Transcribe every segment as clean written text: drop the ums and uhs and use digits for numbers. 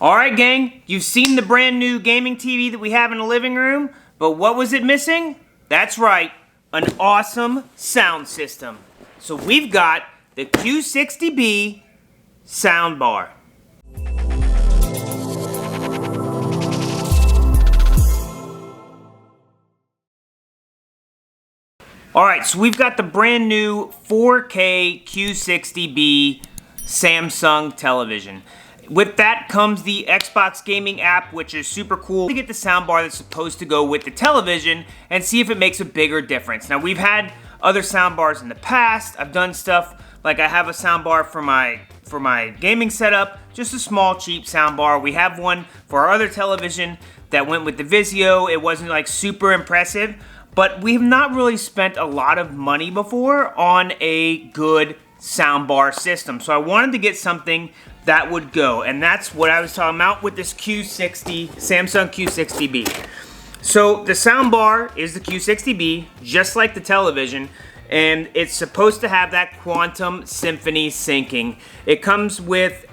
Alright gang, you've seen the brand new gaming TV that we have in the living room, but what was it missing? That's right, an awesome sound system. So we've got the Q60B Soundbar. Alright, so we've got the brand new 4K Q60B Samsung Television. With that comes the Xbox gaming app, which is super cool. To get the soundbar that's supposed to go with the television and see if it makes a bigger difference. Now, we've had other soundbars in the past. I've done stuff like I have a soundbar for my gaming setup, just a small, cheap soundbar. We have one for our other television that went with the Vizio. It wasn't like super impressive, but we have not really spent a lot of money before on a good soundbar system. So I wanted to get something that would go, and that's what I was talking about with this Samsung Q60B. So the soundbar is the Q60B, just like the television, and it's supposed to have that quantum symphony syncing. It comes with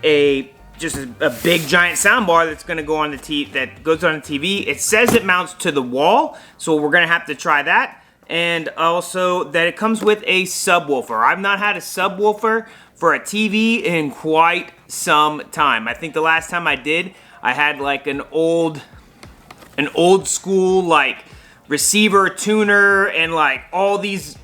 just a big giant soundbar that's going to go on the TV. It says it mounts to the wall, so we're going to have to try that. And also that it comes with a subwoofer. I've not had a subwoofer for a TV in quite some time. I think the last time I did, I had like an old school like receiver tuner and like all these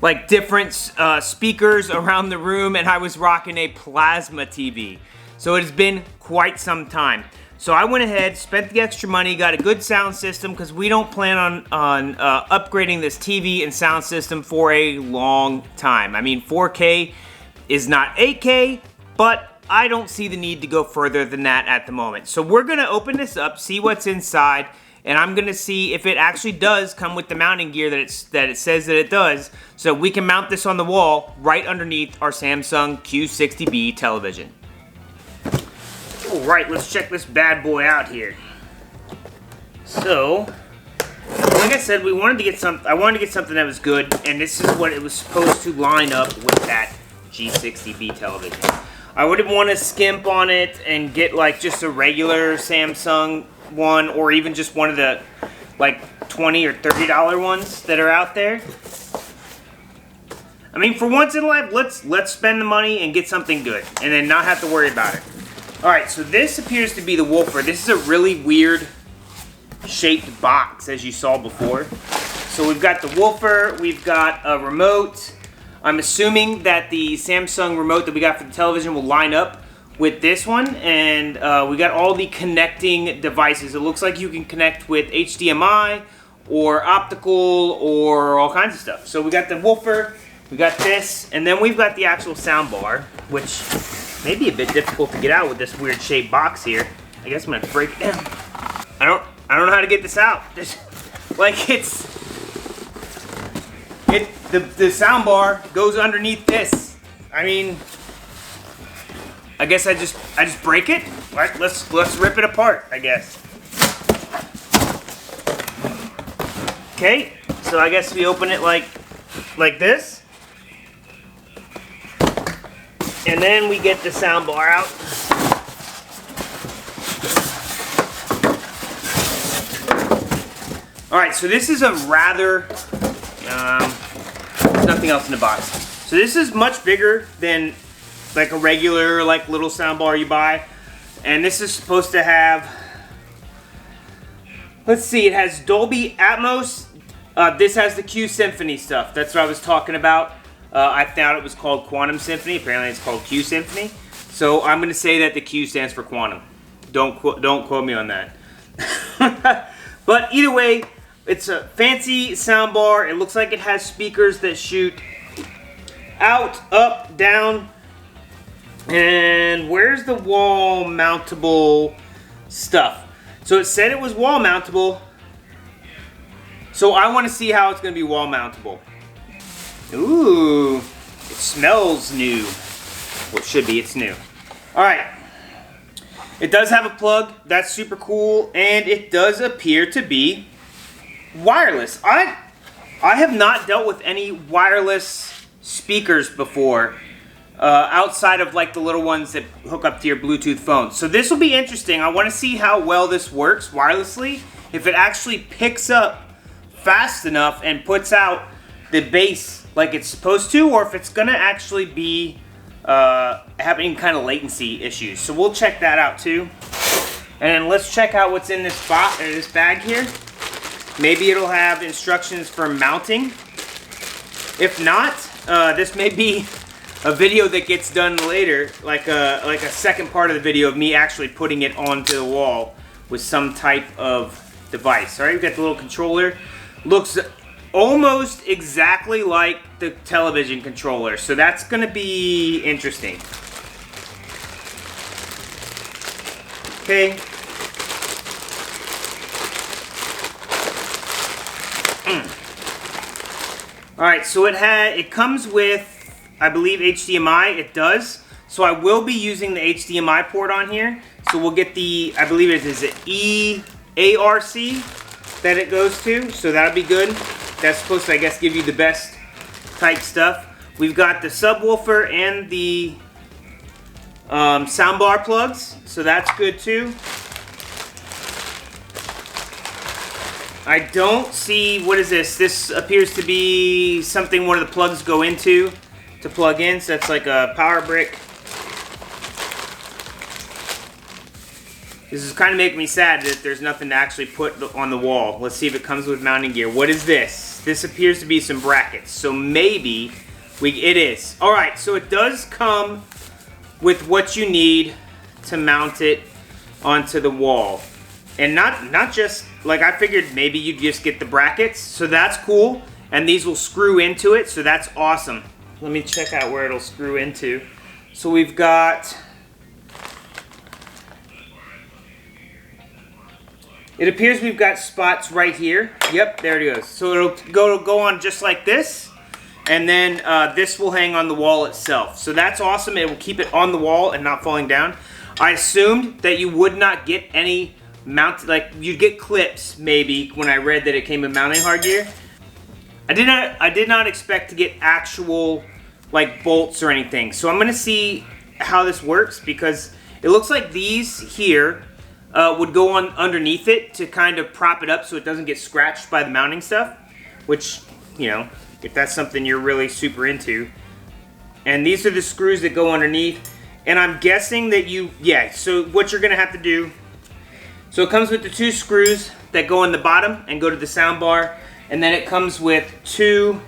like different speakers around the room, and I was rocking a plasma TV. So it has been quite some time. So I went ahead, spent the extra money, got a good sound system because we don't plan on upgrading this TV and sound system for a long time. I mean, 4K is not 8K, but I don't see the need to go further than that at the moment. So we're going to open this up, see what's inside, and I'm going to see if it actually does come with the mounting gear that it says that it does, so we can mount this on the wall right underneath our Samsung Q60B television. Alright, let's check this bad boy out here. So, like I said, I wanted to get something that was good, and this is what it was supposed to line up with that Q60B television. I wouldn't want to skimp on it and get like just a regular Samsung one, or even just one of the like $20 or $30 ones that are out there. I mean, for once in life, let's spend the money and get something good, and then not have to worry about it. Alright, so this appears to be the woofer. This is a really weird shaped box, as you saw before. So we've got the woofer, we've got a remote. I'm assuming that the Samsung remote that we got for the television will line up with this one. And we got all the connecting devices. It looks like you can connect with HDMI or optical or all kinds of stuff. So we got the woofer, we got this, and then we've got the actual soundbar, which may be a bit difficult to get out with this weird shaped box here. I guess I'm gonna break it down. I don't know how to get this out. The soundbar goes underneath this. I mean, I guess I just break it. All right, let's rip it apart, I guess. Okay, so I guess we open it like this. And then we get the soundbar out. Alright, so this is a rather, there's nothing else in the box. So this is much bigger than like a regular like little soundbar you buy. And this is supposed to have, let's see, it has Dolby Atmos. This has the Q Symphony stuff. That's what I was talking about. I thought it was called Quantum Symphony. Apparently it's called Q Symphony. So I'm going to say that the Q stands for quantum. Don't quote me on that. But either way, it's a fancy soundbar. It looks like it has speakers that shoot out, up, down. And where's the wall mountable stuff? So it said it was wall mountable. So I want to see how it's going to be wall mountable. Ooh, it smells new. Well, it should be, it's new. Alright, it does have a plug, that's super cool, and it does appear to be wireless. I have not dealt with any wireless speakers before. outside of like the little ones that hook up to your Bluetooth phone. So this will be interesting. I want to see how well this works wirelessly. If it actually picks up fast enough and puts out the bass like it's supposed to, or if it's gonna actually be having kind of latency issues. So we'll check that out too. And then let's check out what's in this this bag here. Maybe it'll have instructions for mounting. If not, this may be a video that gets done later, like a second part of the video of me actually putting it onto the wall with some type of device. All right, we've got the little controller. Looks almost exactly like the television controller, so that's gonna be interesting. Okay. All right, so it comes with, I believe, HDMI. It does. So I will be using the HDMI port on here. So we'll get the, I believe it is an EARC that it goes to. So that'll be good. That's supposed to, I guess, give you the best type stuff. We've got the subwoofer and the soundbar plugs. So that's good too. I don't see, what is this? This appears to be something one of the plugs go into to plug in, so that's like a power brick. This is kind of making me sad that there's nothing to actually put on the wall. Let's see if it comes with mounting gear. What is this? This appears to be some brackets, so maybe it is. All right, so it does come with what you need to mount it onto the wall. And not just, like I figured maybe you'd just get the brackets, so that's cool. And these will screw into it, so that's awesome. Let me check out where it'll screw into. So we've got, it appears we've got spots right here. Yep, there it goes. So it'll go on just like this, and then this will hang on the wall itself. So that's awesome. It will keep it on the wall and not falling down. I assumed that you would not get any mount, like you'd get clips maybe when I read that it came with mounting hardware. I did not expect to get actual like bolts or anything. So I'm gonna see how this works, because it looks like these here would go on underneath it to kind of prop it up so it doesn't get scratched by the mounting stuff, which, you know, if that's something you're really super into. And these are the screws that go underneath. And I'm guessing that so what you're gonna have to do, so it comes with the 2 screws that go in the bottom and go to the sound bar, and then it comes with 2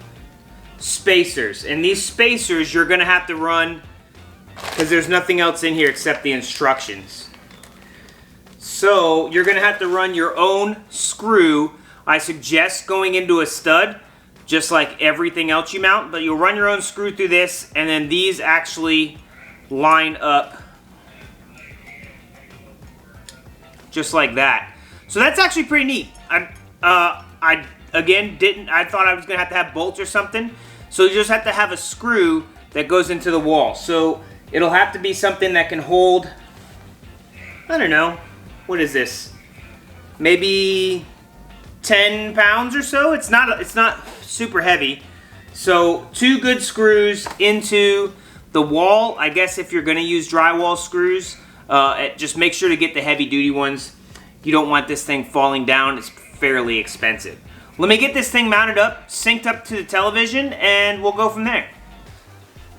spacers. And these spacers you're gonna have to run, because there's nothing else in here except the instructions. So you're gonna have to run your own screw. I suggest going into a stud, just like everything else you mount, but you'll run your own screw through this, and then these actually line up just like that. So that's actually pretty neat. I thought I was gonna have to have bolts or something. So you just have to have a screw that goes into the wall. So it'll have to be something that can hold, I don't know, what is this? Maybe 10 pounds or so. It's not super heavy. So 2 good screws into the wall. I guess if you're gonna use drywall screws, just make sure to get the heavy duty ones. You don't want this thing falling down. It's fairly expensive. Let me get this thing mounted up, synced up to the television, and we'll go from there.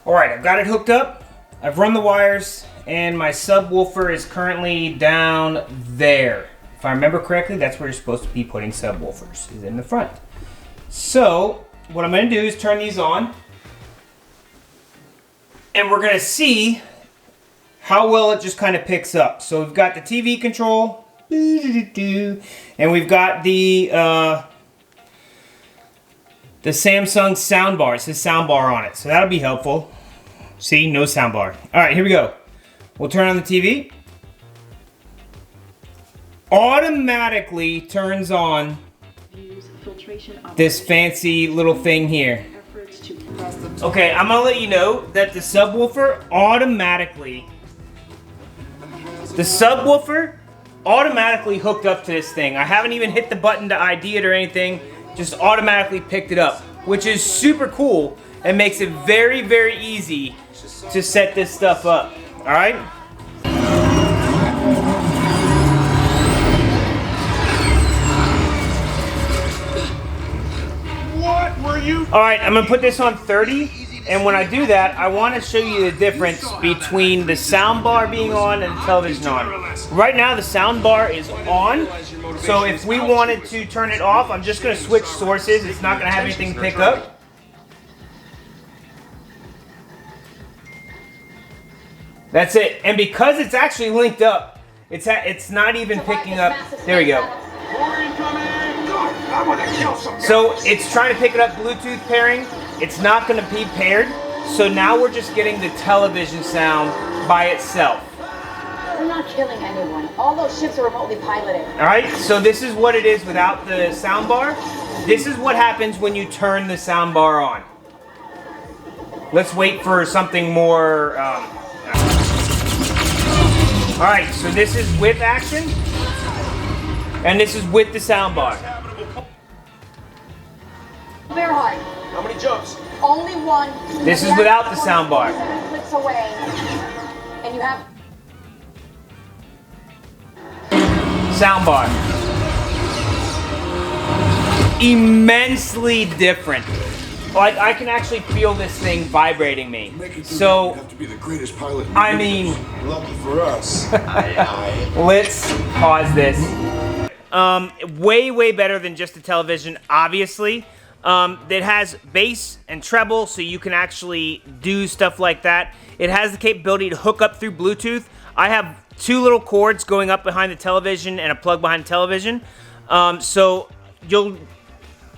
All right, I've got it hooked up. I've run the wires, and my subwoofer is currently down there. If I remember correctly, that's where you're supposed to be putting subwoofers, is in the front. So what I'm gonna do is turn these on, and we're gonna see how well it just kind of picks up. So we've got the TV control, and we've got the Samsung Soundbar. It says Soundbar on it, so that'll be helpful. See, no soundbar. All right, here we go. We'll turn on the TV. Automatically turns on this fancy little thing here. Okay, I'm gonna let you know that the subwoofer automatically hooked up to this thing. I haven't even hit the button to ID it or anything, just automatically picked it up, which is super cool and makes it very, very easy to set this stuff up. All right. What were you? All right, I'm gonna put this on 30, and when I do that, I want to show you the difference between the sound bar being on and the television on. Right now, the sound bar is on, so if we wanted to turn it off, I'm just gonna switch sources. It's not gonna have anything pick up. That's it, and because it's actually linked up, it's not even picking up. There we go. So it's trying to pick it up Bluetooth pairing. It's not going to be paired. So now we're just getting the television sound by itself. We're not killing anyone. All those ships are remotely piloted. All right. So this is what it is without the sound bar. This is what happens when you turn the sound bar on. Let's wait for something more. All right. So this is with action, and this is with the sound bar. Bear hard. How many jumps? Only one. This is without the sound bar. 7 clicks away, and you have Sound bar. Immensely different. Like I can actually feel this thing vibrating me. So you have to be the greatest pilot. I mean, lucky for us. let's pause this. Way better than just a television, obviously. It has bass and treble, so you can actually do stuff like that. It has the capability to hook up through Bluetooth. I have 2 little cords going up behind the television and a plug behind the television. So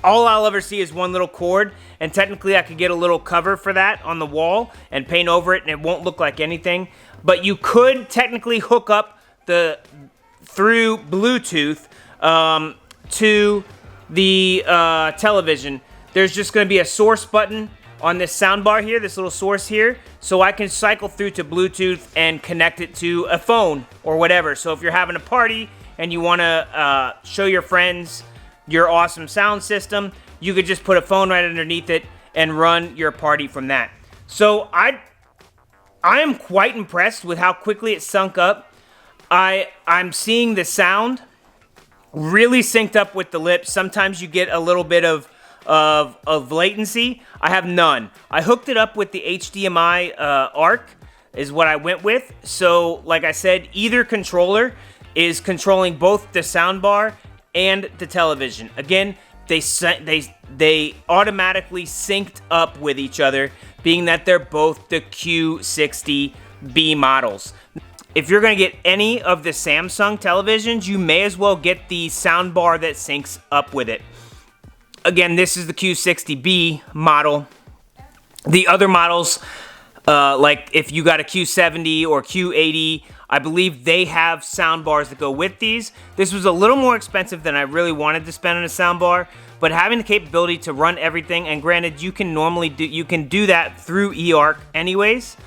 all I'll ever see is one little cord, and technically I could get a little cover for that on the wall and paint over it, and it won't look like anything. But you could technically hook up through Bluetooth to the television. There's just going to be a source button on this soundbar here, this little source here, so I can cycle through to Bluetooth and connect it to a phone or whatever. So if you're having a party and you want to show your friends your awesome sound system, you could just put a phone right underneath it and run your party from that. So I am quite impressed with how quickly it sunk up. I'm seeing the sound really synced up with the lips. Sometimes you get a little bit of latency. I have none. I hooked it up with the HDMI ARC is what I went with. So like I said, either controller is controlling both the soundbar and the television. Again, they automatically synced up with each other, being that they're both the Q60B models. If you're going to get any of the Samsung televisions, you may as well get the soundbar that syncs up with it. Again, this is the Q60B model. The other models, like if you got a Q70 or Q80, I believe they have soundbars that go with these. This was a little more expensive than I really wanted to spend on a soundbar, but having the capability to run everything, and granted, you can do that through eARC anyways,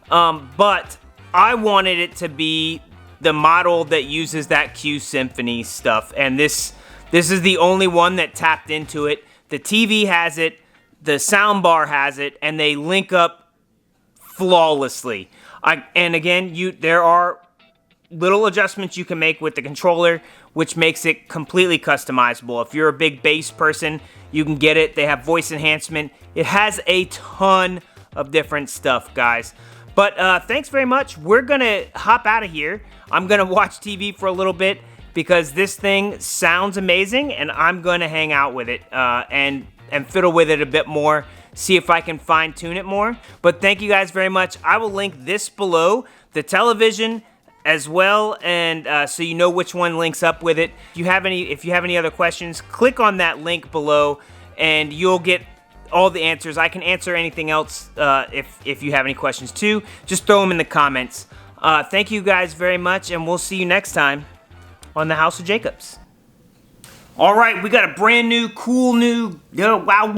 but I wanted it to be the model that uses that Q Symphony stuff, and this is the only one that tapped into it. The TV has it, the soundbar has it, and they link up flawlessly. And again, there are little adjustments you can make with the controller, which makes it completely customizable. If you're a big bass person, you can get it. They have voice enhancement. It has a ton of different stuff, guys. But thanks very much. We're going to hop out of here. I'm going to watch TV for a little bit because this thing sounds amazing, and I'm going to hang out with it and fiddle with it a bit more, see if I can fine-tune it more. But thank you guys very much. I will link this below, the television as well, and so you know which one links up with it. If you have any other questions, click on that link below, and you'll get all the answers. I can answer anything else if you have any questions too. Just throw them in the comments. Thank you guys very much, and we'll see you next time on the House of Jacobs. All right, we got a brand new, cool new, wow.